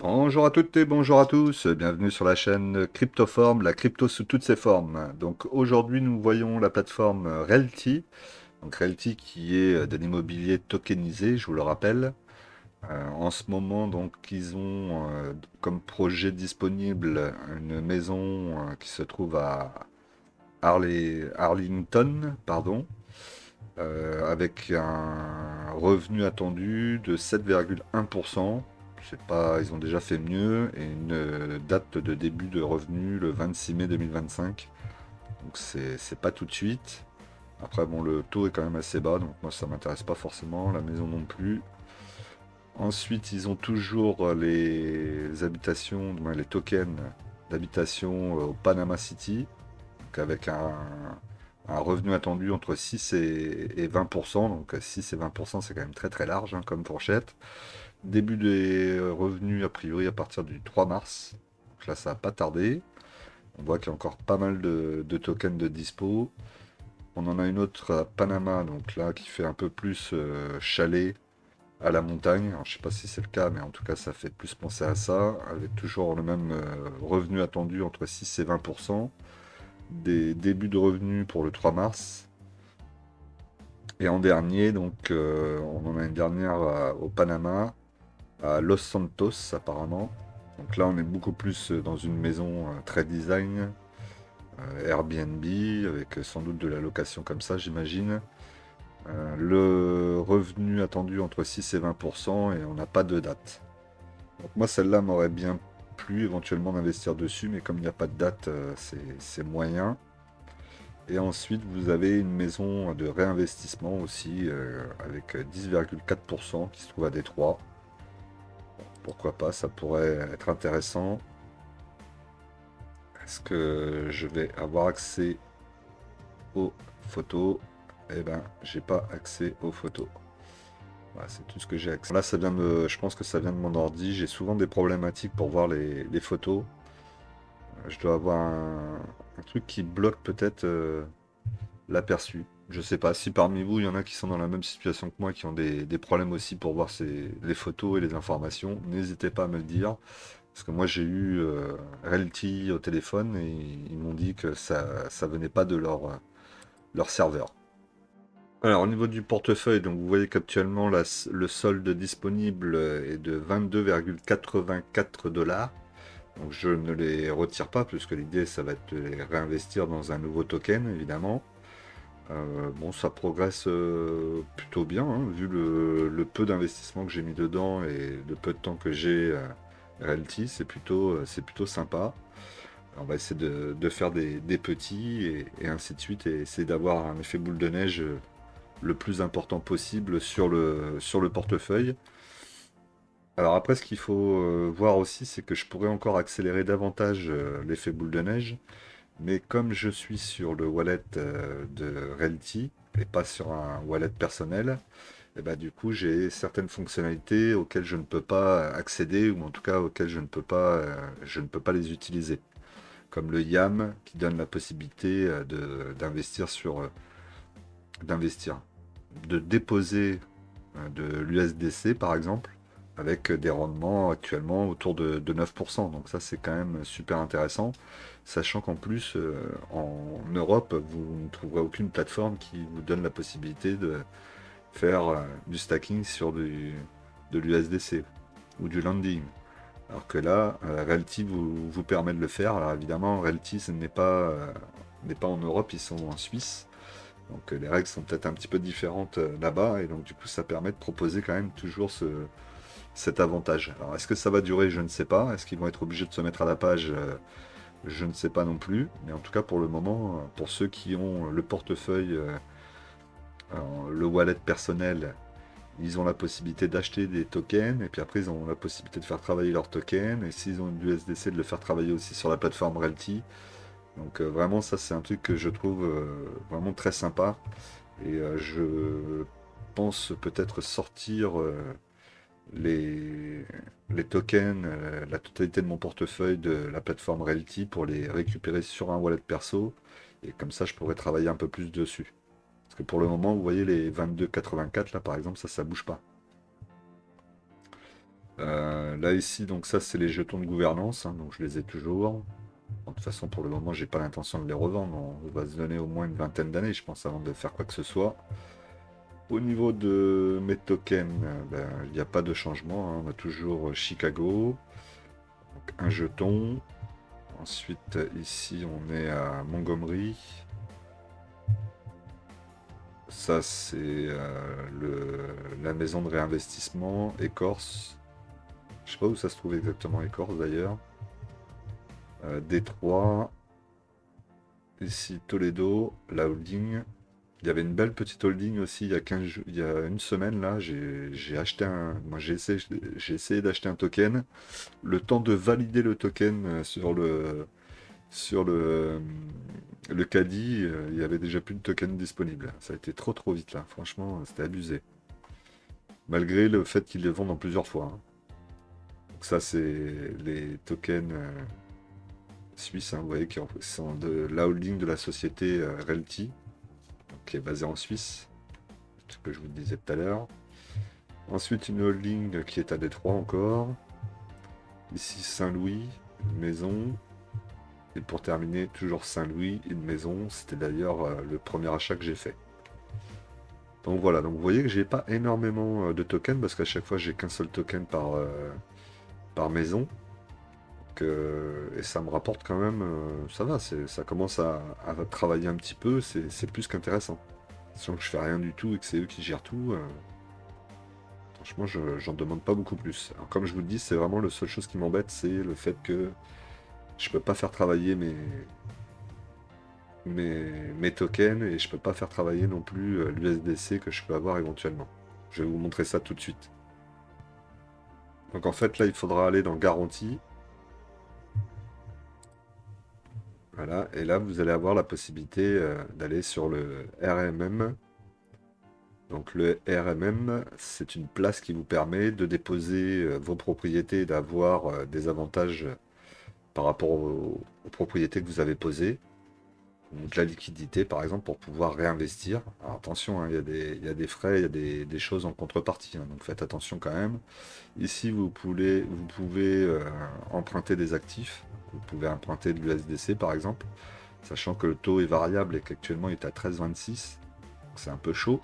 Bonjour à toutes et bonjour à tous, bienvenue sur la chaîne Cryptoform, la crypto sous toutes ses formes. Donc aujourd'hui nous voyons la plateforme Realty, donc Realty qui est de l'immobilier tokenisé, je vous le rappelle. En ce moment donc ils ont comme projet disponible une maison qui se trouve à Arlington, pardon, avec un revenu attendu de 7,1%. Je sais pas, ils ont déjà fait mieux, et une date de début de revenu le 26 mai 2025. Donc c'est pas tout de suite. Après bon, le taux est quand même assez bas, donc moi ça m'intéresse pas forcément, la maison non plus. Ensuite, ils ont toujours les habitations, du moins les tokens d'habitation au Panama City, donc avec un revenu attendu entre 6 et 20%. Donc 6 et 20%, c'est quand même très très large hein, comme fourchette. Début des revenus, a priori, à partir du 3 mars. Donc là, ça va pas tarder. On voit qu'il y a encore pas mal de tokens de dispo. On en a une autre à Panama, donc là, qui fait un peu plus chalet à la montagne. Alors, je sais pas si c'est le cas, mais en tout cas, ça fait plus penser à ça, avec toujours le même revenu attendu entre 6 et 20%. Des débuts de revenus pour le 3 mars. Et en dernier, donc, on en a une dernière au Panama, à Los Santos apparemment. Donc là, on est beaucoup plus dans une maison très design, Airbnb, avec sans doute de la location comme ça, j'imagine. Le revenu attendu entre 6 et 20%, et on n'a pas de date. Donc moi, celle-là m'aurait bien plu éventuellement d'investir dessus, mais comme il n'y a pas de date, c'est moyen. Et ensuite, vous avez une maison de réinvestissement aussi, avec 10,4% qui se trouve à Détroit. Pourquoi pas, ça pourrait être intéressant. Est-ce que je vais avoir accès aux photos? Eh ben, j'ai pas accès aux photos. Voilà, c'est tout ce que j'ai accès. Là, je pense que ça vient de mon ordi. J'ai souvent des problématiques pour voir les photos. Je dois avoir un truc qui bloque peut-être l'aperçu. Je sais pas si parmi vous, il y en a qui sont dans la même situation que moi, qui ont des problèmes aussi pour voir les photos et les informations. N'hésitez pas à me le dire. Parce que moi, j'ai eu Realty au téléphone et ils m'ont dit que ça venait pas de leur serveur. Alors, au niveau du portefeuille, donc vous voyez qu'actuellement, le solde disponible est de 22,84 $. Donc, je ne les retire pas, puisque l'idée, ça va être de les réinvestir dans un nouveau token, évidemment. Bon, ça progresse plutôt bien, hein, vu le peu d'investissement que j'ai mis dedans et le peu de temps que j'ai Realty, c'est plutôt sympa. On va essayer de faire des petits et ainsi de suite, et essayer d'avoir un effet boule de neige le plus important possible sur le portefeuille. Alors après, ce qu'il faut voir aussi, c'est que je pourrais encore accélérer davantage l'effet boule de neige, mais comme je suis sur le wallet de Realty et pas sur un wallet personnel, et bah, du coup j'ai certaines fonctionnalités auxquelles je ne peux pas accéder, ou en tout cas auxquelles je ne peux pas les utiliser. Comme le YAM qui donne la possibilité d'investir, de déposer de l'USDC par exemple, avec des rendements actuellement autour de 9%. Donc ça c'est quand même super intéressant, sachant qu'en plus en Europe, vous ne trouverez aucune plateforme qui vous donne la possibilité de faire du stacking sur de l'USDC ou du landing. Alors que là, Realty vous permet de le faire. Alors évidemment, Realty n'est pas en Europe, ils sont en Suisse. Donc les règles sont peut-être un petit peu différentes là-bas, et donc du coup ça permet de proposer quand même toujours cet avantage. Alors est-ce que ça va durer? Je ne sais pas. Est-ce qu'ils vont être obligés de se mettre à la page? Je ne sais pas non plus. Mais en tout cas pour le moment, pour ceux qui ont le portefeuille, le wallet personnel, ils ont la possibilité d'acheter des tokens, et puis après ils ont la possibilité de faire travailler leurs tokens, et s'ils ont une USDC, de le faire travailler aussi sur la plateforme Realty. Donc vraiment ça c'est un truc que je trouve vraiment très sympa. Et je pense peut-être sortir les, les tokens, la totalité de mon portefeuille de la plateforme Realty pour les récupérer sur un wallet perso. Et comme ça, je pourrais travailler un peu plus dessus. Parce que pour le moment, vous voyez les 22,84 là par exemple, ça bouge pas. Là ici, donc ça c'est les jetons de gouvernance, hein, donc je les ai toujours. Bon, de toute façon, pour le moment, j'ai pas l'intention de les revendre. On va se donner au moins une vingtaine d'années, je pense, avant de faire quoi que ce soit. Au niveau de mes tokens, ben, il n'y a pas de changement, hein. On a toujours Chicago, donc un jeton. Ensuite, ici, on est à Montgomery. Ça, c'est la maison de réinvestissement, Écorce. Je sais pas où ça se trouve exactement, Écorce d'ailleurs. Détroit. Ici, Toledo, la holding. Il y avait une belle petite holding aussi il y a 15 il y a une semaine là, j'ai acheté moi j'ai essayé d'acheter un token. Le temps de valider le token sur le caddie, il y avait déjà plus de token disponible. Ça a été trop vite là, franchement, c'était abusé. Malgré le fait qu'ils les vendent en plusieurs fois, hein. Donc ça c'est les tokens suisses, hein, vous voyez, qui sont de la holding de la société Realty, donc, qui est basée en Suisse, ce que je vous disais tout à l'heure. Ensuite, une holding qui est à Détroit encore. Ici, Saint-Louis, une maison. Et pour terminer, toujours Saint-Louis, une maison. C'était d'ailleurs le premier achat que j'ai fait. Donc voilà, donc vous voyez que j'ai pas énormément de tokens parce qu'à chaque fois j'ai qu'un seul token par maison. Et ça me rapporte quand même, ça va, ça commence à travailler un petit peu, c'est plus qu'intéressant. Sachant que je fais rien du tout et que c'est eux qui gèrent tout. Franchement, j'en demande pas beaucoup plus. Alors, comme je vous le dis, c'est vraiment la seule chose qui m'embête, c'est le fait que je peux pas faire travailler mes tokens et je peux pas faire travailler non plus l'USDC que je peux avoir éventuellement. Je vais vous montrer ça tout de suite. Donc en fait, là, il faudra aller dans garantie. Voilà, et là, vous allez avoir la possibilité d'aller sur le RMM. Donc le RMM, c'est une place qui vous permet de déposer vos propriétés et d'avoir des avantages par rapport aux propriétés que vous avez posées. Donc de la liquidité, par exemple, pour pouvoir réinvestir. Alors attention, hein, il y a des frais, il y a des choses en contrepartie, hein, donc faites attention quand même. Ici, vous pouvez emprunter des actifs. Vous pouvez emprunter de l'USDC, par exemple, sachant que le taux est variable et qu'actuellement il est à 13,26. Donc c'est un peu chaud.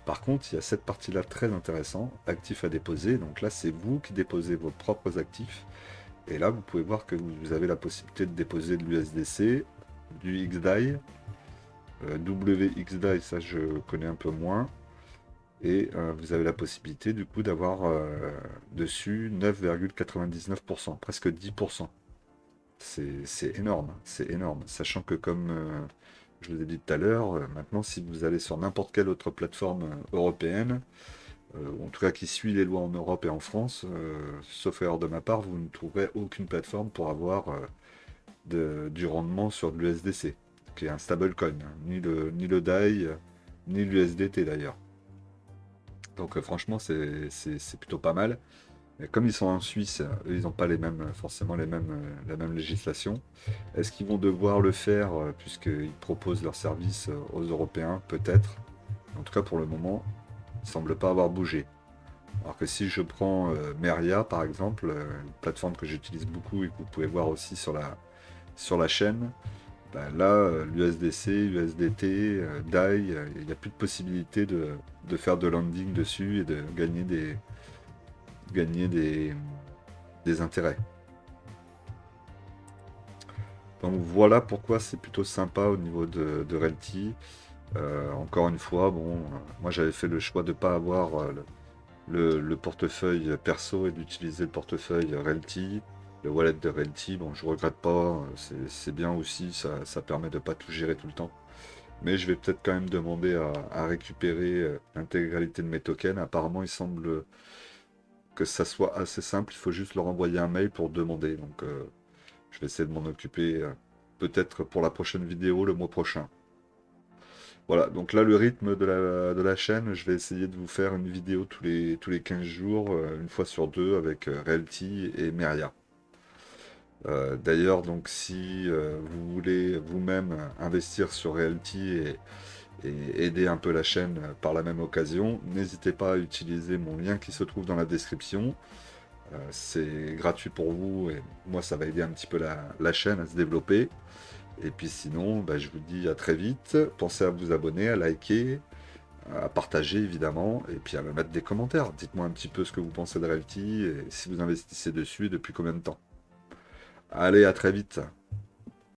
Par contre, il y a cette partie-là très intéressante, actifs à déposer. Donc là, c'est vous qui déposez vos propres actifs. Et là, vous pouvez voir que vous avez la possibilité de déposer de l'USDC, du XDAI, WXDAI, ça je connais un peu moins. Et vous avez la possibilité du coup d'avoir dessus 9,99%, presque 10%. C'est énorme, c'est énorme. Sachant que comme je vous ai dit tout à l'heure, maintenant si vous allez sur n'importe quelle autre plateforme européenne, en tout cas qui suit les lois en Europe et en France, sauf erreur de ma part, vous ne trouverez aucune plateforme pour avoir du rendement sur de l'USDC, qui est un stablecoin, hein, ni le DAI, ni l'USDT d'ailleurs. Donc franchement, c'est plutôt pas mal. Mais comme ils sont en Suisse, eux, ils n'ont pas forcément la même législation. Est-ce qu'ils vont devoir le faire puisqu'ils proposent leurs services aux Européens? Peut-être. En tout cas, pour le moment, ils ne semblent pas avoir bougé. Alors que si je prends Meria, par exemple, une plateforme que j'utilise beaucoup et que vous pouvez voir aussi sur la chaîne, ben là, l'USDC, USDT, DAI, il n'y a plus de possibilité de faire de landing dessus et de gagner des intérêts. Donc voilà pourquoi c'est plutôt sympa au niveau de Realty. Encore une fois, bon, moi j'avais fait le choix de ne pas avoir le portefeuille perso et d'utiliser le portefeuille Realty, le wallet de Realty. Bon, je regrette pas, c'est bien aussi, ça permet de pas tout gérer tout le temps. Mais je vais peut-être quand même demander à récupérer l'intégralité de mes tokens. Apparemment, il semble que ça soit assez simple, il faut juste leur envoyer un mail pour demander. Donc je vais essayer de m'en occuper peut-être pour la prochaine vidéo le mois prochain. Voilà, donc là le rythme de la chaîne, je vais essayer de vous faire une vidéo tous les 15 jours, une fois sur deux avec Realty et Meria. D'ailleurs, donc si vous voulez vous-même investir sur Realty et aider un peu la chaîne par la même occasion, n'hésitez pas à utiliser mon lien qui se trouve dans la description. C'est gratuit pour vous et moi ça va aider un petit peu la chaîne à se développer. Et puis sinon, bah, je vous dis à très vite. Pensez à vous abonner, à liker, à partager évidemment, et puis à me mettre des commentaires. Dites-moi un petit peu ce que vous pensez de Realty et si vous investissez dessus et depuis combien de temps. Allez, à très vite.